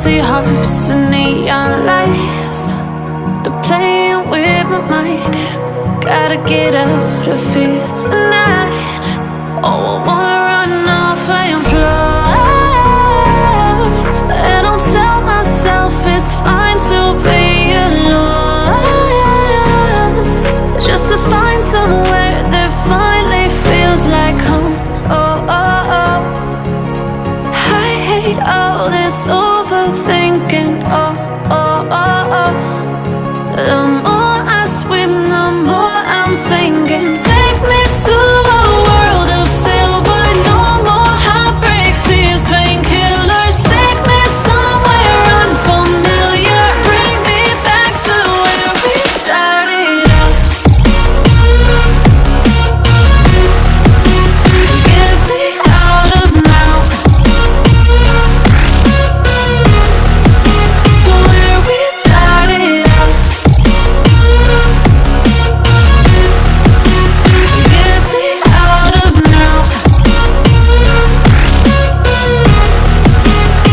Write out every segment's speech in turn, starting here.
Empty hearts and neon lights, they're playing with my mind. Gotta get out of here tonight. Oh, I wanna run off and fly, and I'll tell myself it's fine to be alone, just to find somewhere that finally feels like home. Oh, oh, oh. I hate all this overthinking. Oh, oh, oh, oh. The more I swim, the more I'm sinking. Take me to a world of silver. No more heartbreaks, tears, painkillers. Take me somewhere unfamiliar. Bring me back to where we started out. Get me out of now, to where we started out. Get me out of now,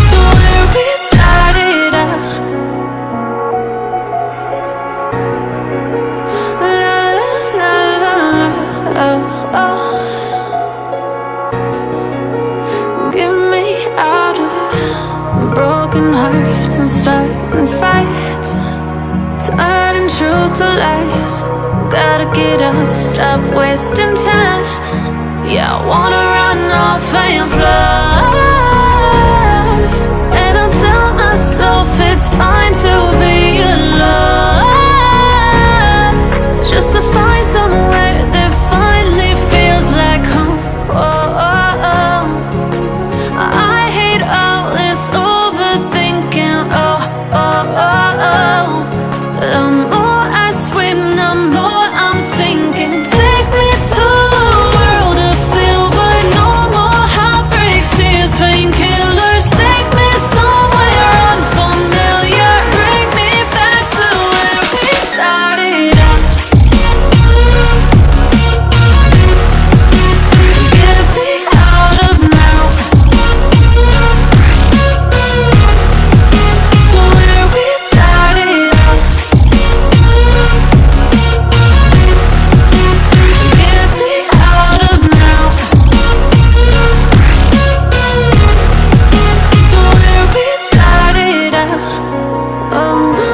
to where we started out. La la la la la, oh, oh. Get me out of broken hearts and starting fights, turning truth to lies. Gotta get up, stop wasting time. Yeah, I wanna run off and fly, and I'll tell myself it's fine to be alone, just to find somewhere that finally feels like home. Oh, oh, oh. I hate all this overthinking. Oh, oh, oh, oh. The more I swim, the more I'm sinking. Take me to a world of silver. No more heartbreaks, tears, painkillers. Take me somewhere unfamiliar. Bring me back to where we started out. Get me out of now, to where we started out. Get me out of now, to where we started out. Oh no,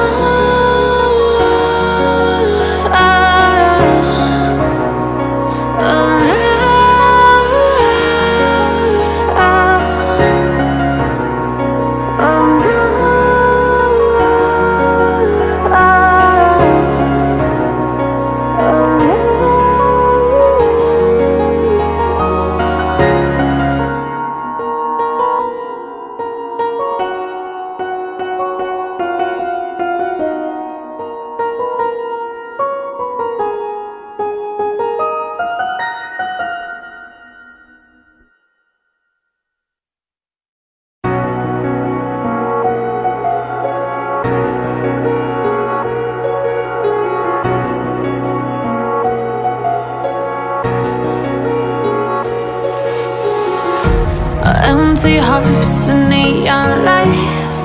empty hearts and neon lights,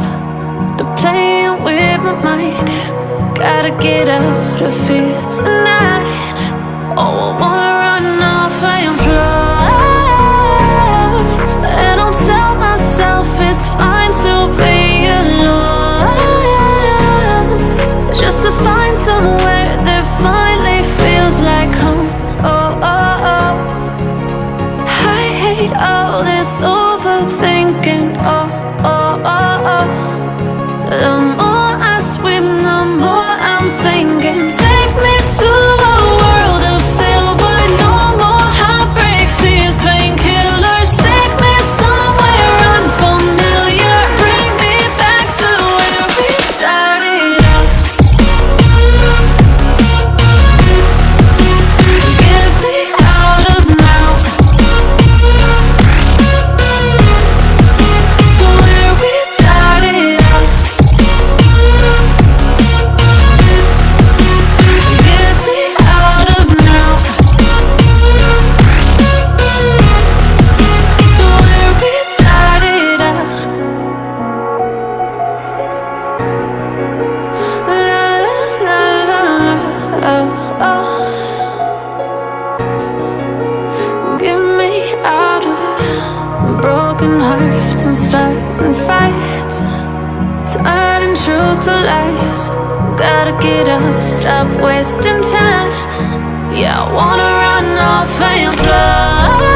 they're playing with my mind. Gotta get out of here tonight. Oh, I wanna run off and fly, and I'll tell myself it's fine to be alone, just to find somewhere that finally feels like home. Oh, oh, oh. I hate all this overthinking. Oh, oh, oh, oh. The more I swim, the more I'm sinking. Take me to a world of silver. No arguments and starting fights, turning truth to lies. Gotta get up, stop wasting time. Yeah, I wanna run off and fly.